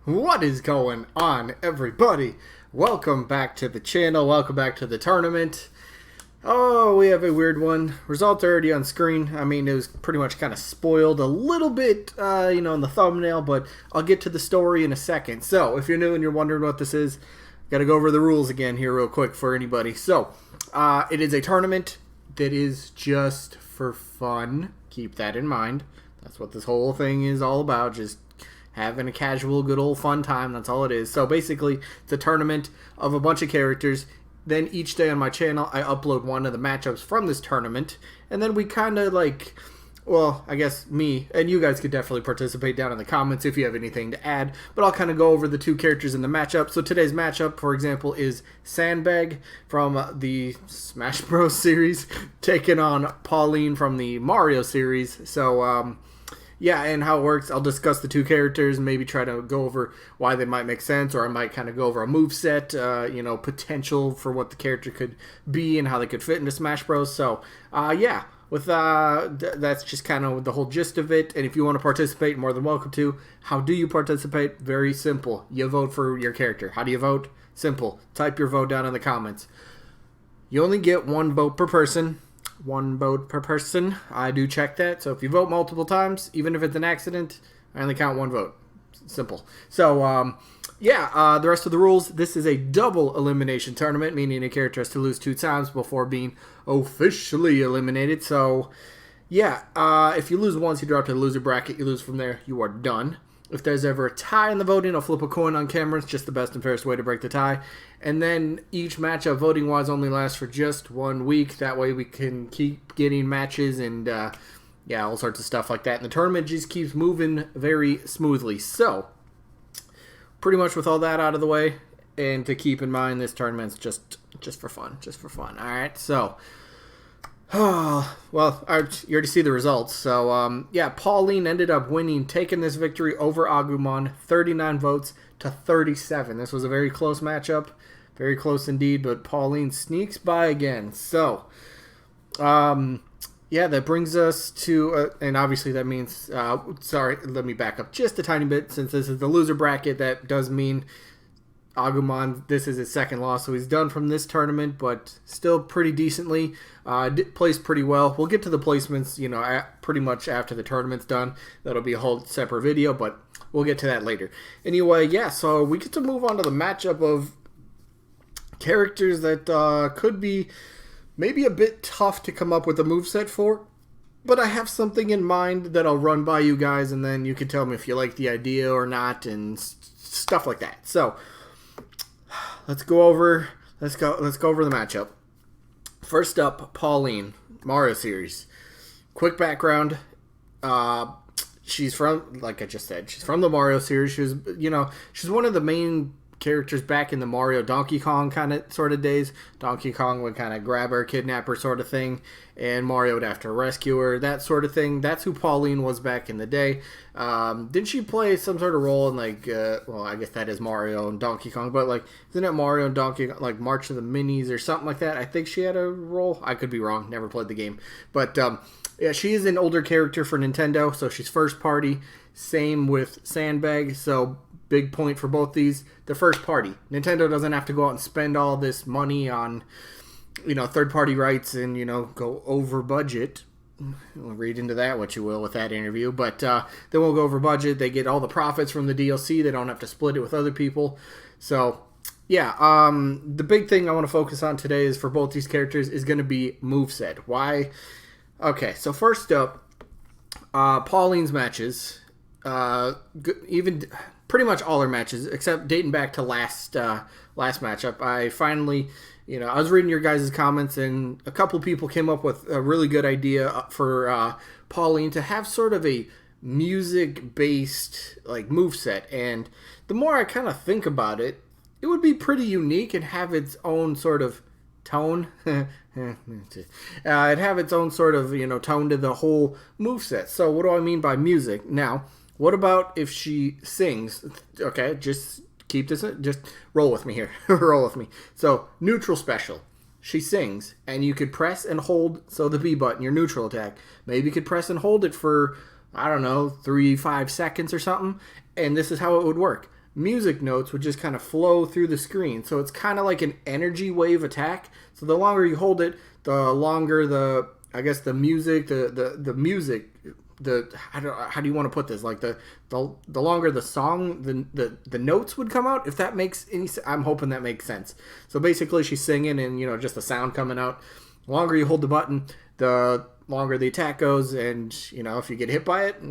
What is going on, everybody? Welcome back to the channel. Welcome back to the tournament. Oh, we have a weird one. Results are already on screen. I mean, it was pretty much kind of spoiled a little bit, in the thumbnail, but I'll get to the story in a second. So, if you're new and you're wondering what this is, got to go over the rules again here real quick for anybody. So, it is a tournament that is just for fun. Keep that in mind. That's what this whole thing is all about, just having a casual, good old fun time. That's all it is. So basically, it's a tournament of a bunch of characters. Then each day on my channel, I upload one of the matchups from this tournament. And then we kind of I guess me and you guys could definitely participate down in the comments if you have anything to add. But I'll kind of go over the two characters in the matchup. So today's matchup, for example, is Sandbag from the Smash Bros. Series taking on Pauline from the Mario series. So, yeah, and how it works, I'll discuss the two characters and maybe try to go over why they might make sense, or I might kind of go over a moveset, potential for what the character could be and how they could fit into Smash Bros. So, yeah, with that's just kind of the whole gist of it. And if you want to participate, more than welcome to. How do you participate? Very simple. You vote for your character. How do you vote? Simple. Type your vote down in the comments. You only get one vote per person. One vote per person. I do check that. So if you vote multiple times, even if it's an accident, I only count one vote. Simple. So, the rest of the rules. This is a double elimination tournament, meaning a character has to lose 2 times before being officially eliminated. So, yeah, if you lose once, you drop to the loser bracket. You lose from there, you are done. If there's ever a tie in the voting, I'll flip a coin on camera. It's just the best and fairest way to break the tie. And then each matchup, voting-wise, only lasts for just 1 week. That way we can keep getting matches and, all sorts of stuff like that. And the tournament just keeps moving very smoothly. So, pretty much with all that out of the way, and to keep in mind, this tournament's just for fun. Just for fun. All right, so... Oh, well, you already see the results. So, Pauline ended up winning, taking this victory over Agumon, 39 votes to 37. This was a very close matchup, very close indeed, but Pauline sneaks by again. So, that brings us to, and obviously that means, let me back up just a tiny bit. Since this is the loser bracket, that does mean Agumon, this is his second loss, so he's done from this tournament, but still pretty decently. Placed pretty well. We'll get to the placements, pretty much after the tournament's done. That'll be a whole separate video, but we'll get to that later. Anyway, so we get to move on to the matchup of characters that could be maybe a bit tough to come up with a moveset for, but I have something in mind that I'll run by you guys, and then you can tell me if you like the idea or not, and stuff like that. So, let's go over the matchup. First up, Pauline, Mario series. Quick background. She's from, like I just said, she's from the Mario series. She's one of the main characters back in the Mario Donkey Kong kind of sort of days. Donkey Kong would kind of grab her, kidnap her sort of thing, and Mario would have to rescue her, that sort of thing. That's who Pauline was back in the day. Did she play some sort of role in I guess that is Mario and Donkey Kong, but isn't it Mario and Donkey Kong, March of the Minis or something like that? I think she had a role. I could be wrong, never played the game. But she is an older character for Nintendo, so she's first party. Same with Sandbag, so big point for both these. The first party. Nintendo doesn't have to go out and spend all this money on, third-party rights and, go over budget. We'll read into that what you will with that interview. But they won't go over budget. They get all the profits from the DLC. They don't have to split it with other people. So, the big thing I want to focus on today is for both these characters is going to be moveset. Why? Okay, so first up, Pauline's matches. Even pretty much all her matches, except dating back to last matchup. I finally, I was reading your guys' comments, and a couple people came up with a really good idea for Pauline to have sort of a music-based moveset. And the more I kind of think about it, it would be pretty unique and have its own sort of tone. It'd have its own sort of, tone to the whole moveset. So what do I mean by music? Now, what about if she sings? Okay, just keep this, just roll with me here. Roll with me. So, neutral special. She sings, and you could press and hold, so the B button, your neutral attack. Maybe you could press and hold it for, 3-5 seconds or something, and this is how it would work. music notes would just kind of flow through the screen. So it's kind of like an energy wave attack. So the longer you hold it, the longer the music, how do you want to put this? Like the longer the song, the notes would come out. If that makes any sense, I'm hoping that makes sense. So basically, she's singing and just the sound coming out. The longer you hold the button, the longer the attack goes, and if you get hit by it,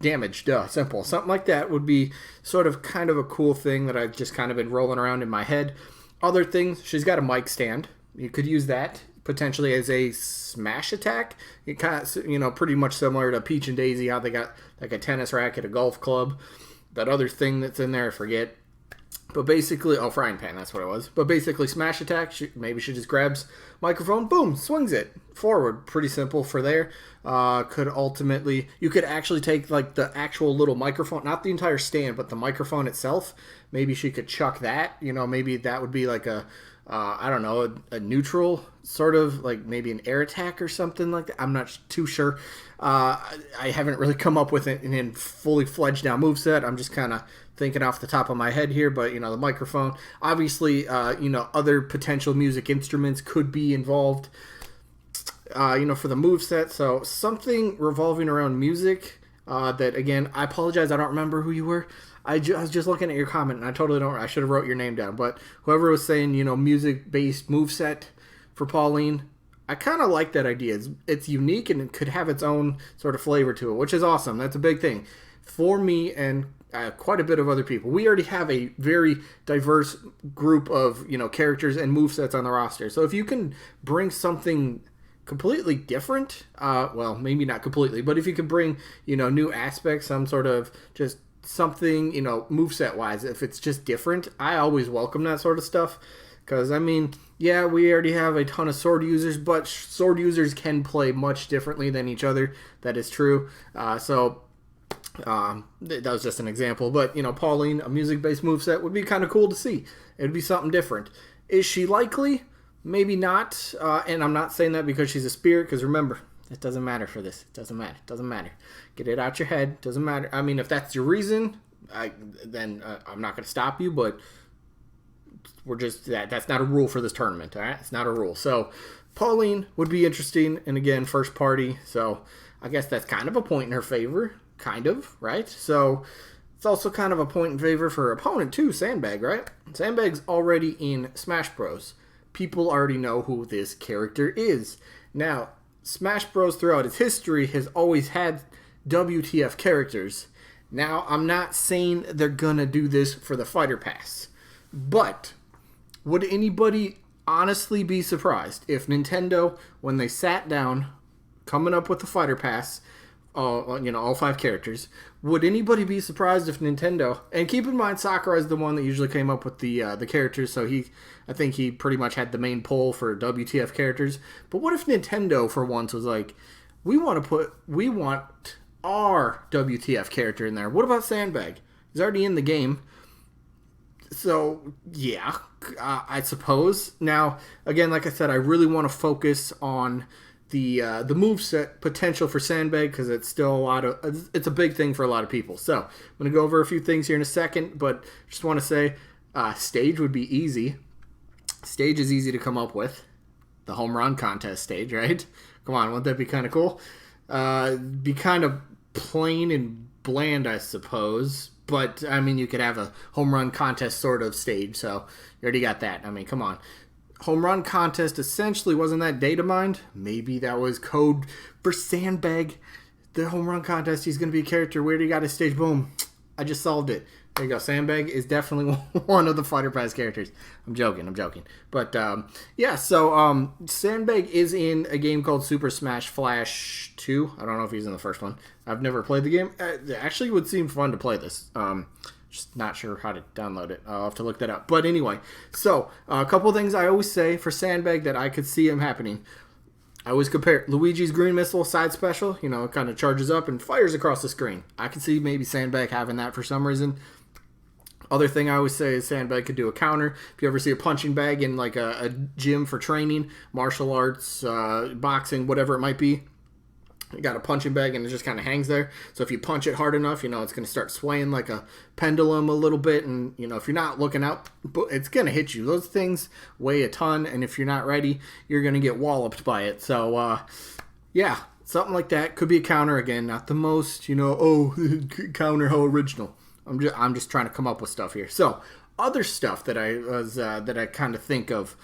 damage. Simple. Something like that would be sort of kind of a cool thing that I've just kind of been rolling around in my head. Other things, she's got a mic stand. You could use that potentially as a smash attack. It kind of, pretty much similar to Peach and Daisy, how they got like a tennis racket, a golf club, that other thing that's in there, I forget. But basically, frying pan, that's what it was. But basically, smash attack, maybe she just grabs microphone, boom, swings it forward. Pretty simple for there. You could actually take like the actual little microphone, not the entire stand, but the microphone itself. Maybe she could chuck that. Maybe that would be like a neutral sort of, like maybe an air attack or something like that. I'm not too sure. I haven't really come up with it in fully fledged out moveset. I'm just kind of thinking off the top of my head here, but the microphone, obviously, other potential music instruments could be involved, for the moveset. So something revolving around music, that again, I apologize, I don't remember who you were. I was just looking at your comment, and I totally don't. I should have wrote your name down, but whoever was saying, music-based moveset for Pauline, I kind of like that idea. It's unique, and it could have its own sort of flavor to it, which is awesome. That's a big thing for me and quite a bit of other people. We already have a very diverse group of characters and movesets on the roster. So if you can bring something completely different, well, maybe not completely, but if you can bring new aspects, some sort of just something, moveset wise, if it's just different, I always welcome that sort of stuff. Because, yeah, we already have a ton of sword users, but sword users can play much differently than each other. That is true. That was just an example. But, Pauline, a music-based moveset would be kind of cool to see. It would be something different. Is she likely? Maybe not. And I'm not saying that because she's a spirit, because remember, it doesn't matter for this. It doesn't matter. It doesn't matter. Get it out your head. It doesn't matter. If that's your reason, then I'm not going to stop you, but we're just that's not a rule for this tournament. All right, it's not a rule. So Pauline would be interesting, and again, first party. So I guess that's kind of a point in her favor, kind of, right? So it's also kind of a point in favor for her opponent too, Sandbag, right? Sandbag's already in Smash Bros. People already know who this character is. Now, Smash Bros. Throughout its history has always had WTF characters. Now, I'm not saying they're gonna do this for the Fighter Pass, but would anybody honestly be surprised if Nintendo, when they sat down, coming up with the Fighter Pass, all 5 characters, would anybody be surprised if Nintendo, and keep in mind Sakurai is the one that usually came up with the characters, so I think he pretty much had the main pull for WTF characters, but what if Nintendo for once was like, we want our WTF character in there. What about Sandbag? He's already in the game. So, yeah, I suppose. Now, again, like I said, I really want to focus on the moveset potential for Sandbag because it's still it's a big thing for a lot of people. So, I'm going to go over a few things here in a second, but just want to say stage would be easy. Stage is easy to come up with. The home run contest stage, right? Come on, wouldn't that be kind of cool? Be kind of plain and bland, I suppose. But, you could have a home run contest sort of stage, so you already got that. Come on. Home run contest, essentially, wasn't that data mined? Maybe that was code for Sandbag. The home run contest, he's going to be a character. We already got his stage. Boom. I just solved it. There you go. Sandbag is definitely one of the Fighter Pass characters. I'm joking. But, yeah, so Sandbag is in a game called Super Smash Flash 2. I don't know if he's in the first one. I've never played the game. It actually would seem fun to play this. Just not sure how to download it. I'll have to look that up. But anyway, so a couple things I always say for Sandbag that I could see him happening. I always compare Luigi's green missile side special. It kind of charges up and fires across the screen. I could see maybe Sandbag having that for some reason. Other thing I always say is Sandbag could do a counter. If you ever see a punching bag in like a gym for training, martial arts, boxing, whatever it might be, You got a punching bag and it just kind of hangs there. So if you punch it hard enough, it's going to start swaying like a pendulum a little bit. And, if you're not looking out, it's going to hit you. Those things weigh a ton. And if you're not ready, you're going to get walloped by it. So, yeah, something like that. Could be a counter again. Not the most, counter, how original. I'm just trying to come up with stuff here. So, other stuff that I kind of think of.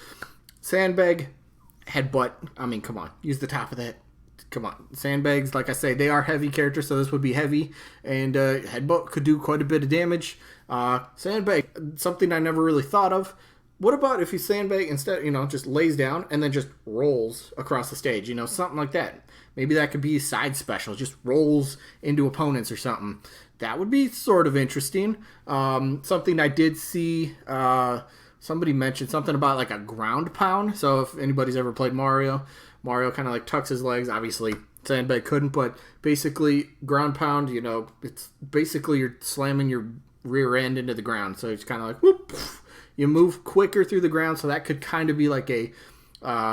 Sandbag, headbutt. I mean, come on. Use the top of that. Come on. Sandbags, like I say, they are heavy characters, so this would be heavy. And headbutt could do quite a bit of damage. Sandbag, something I never really thought of. What about if you sandbag instead, just lays down and then just rolls across the stage? Something like that. Maybe that could be a side special. Just rolls into opponents or something. That would be sort of interesting. Something I did see... somebody mentioned something about like a ground pound. So if anybody's ever played Mario kind of like tucks his legs. Obviously, Sandbag couldn't, but basically ground pound, it's basically you're slamming your rear end into the ground. So it's kind of like, whoop, you move quicker through the ground. So that could kind of be like a,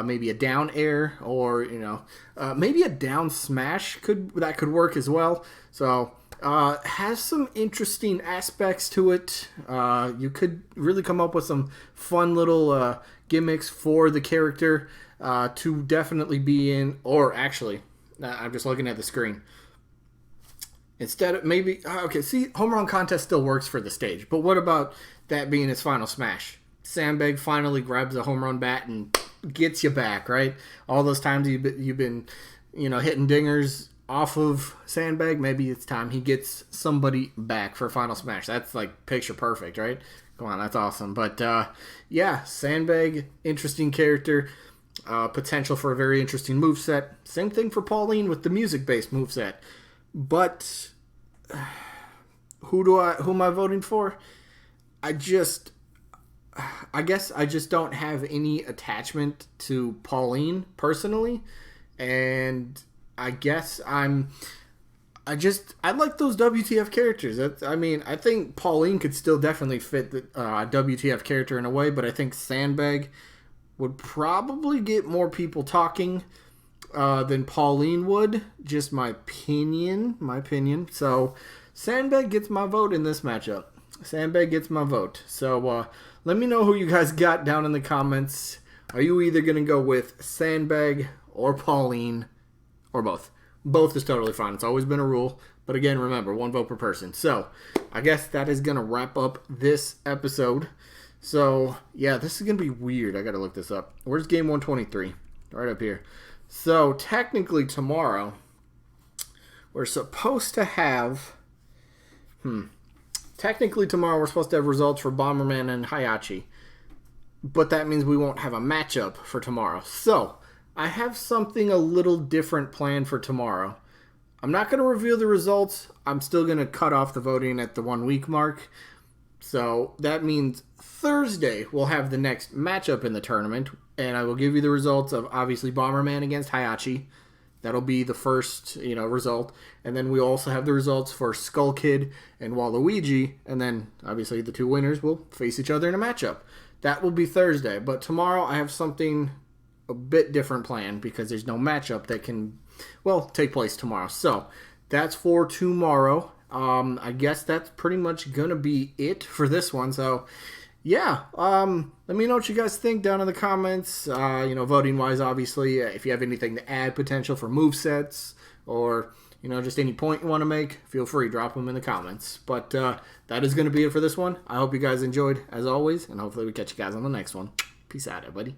maybe a down air or, maybe a down smash could work as well. So, has some interesting aspects to it. You could really come up with some fun little gimmicks for the character to definitely be in. Or actually, I'm just looking at the screen. Instead of maybe... Okay, see, Home Run Contest still works for the stage. But what about that being his final smash? Sandbag finally grabs a home run bat and gets you back, right? All those times you've been hitting dingers off of Sandbag, maybe it's time he gets somebody back for Final Smash. That's like picture perfect, right? Come on, that's awesome. But yeah, Sandbag, interesting character, potential for a very interesting moveset. Same thing for Pauline with the music-based moveset. But who am I voting for? I guess I just don't have any attachment to Pauline personally, and I guess I like those WTF characters. I think Pauline could still definitely fit the WTF character in a way, but I think Sandbag would probably get more people talking than Pauline would. Just my opinion. So Sandbag gets my vote in this matchup. Sandbag gets my vote. So let me know who you guys got down in the comments. Are you either going to go with Sandbag or Pauline? Or both. Both is totally fine. It's always been a rule. But again, remember, one vote per person. So, I guess that is going to wrap up this episode. So, yeah, this is going to be weird. I got to look this up. Where's game 123? Right up here. So, technically tomorrow, we're supposed to have... Technically tomorrow, we're supposed to have results for Bomberman and Hayachi. But that means we won't have a matchup for tomorrow. So... I have something a little different planned for tomorrow. I'm not going to reveal the results. I'm still going to cut off the voting at the 1 week mark. So that means Thursday we'll have the next matchup in the tournament. And I will give you the results of obviously Bomberman against Hayachi. That'll be the first, result. And then we also have the results for Skull Kid and Waluigi. And then obviously the two winners will face each other in a matchup. That will be Thursday. But tomorrow I have something a bit different plan because there's no matchup that can, take place tomorrow. So that's for tomorrow. I guess that's pretty much gonna be it for this one. So yeah, let me know what you guys think down in the comments. Voting wise, obviously, if you have anything to add, potential for movesets, or just any point you want to make, feel free, drop them in the comments. But that is going to be it for this one. I hope you guys enjoyed, as always, and hopefully we catch you guys on the next one. Peace out, everybody.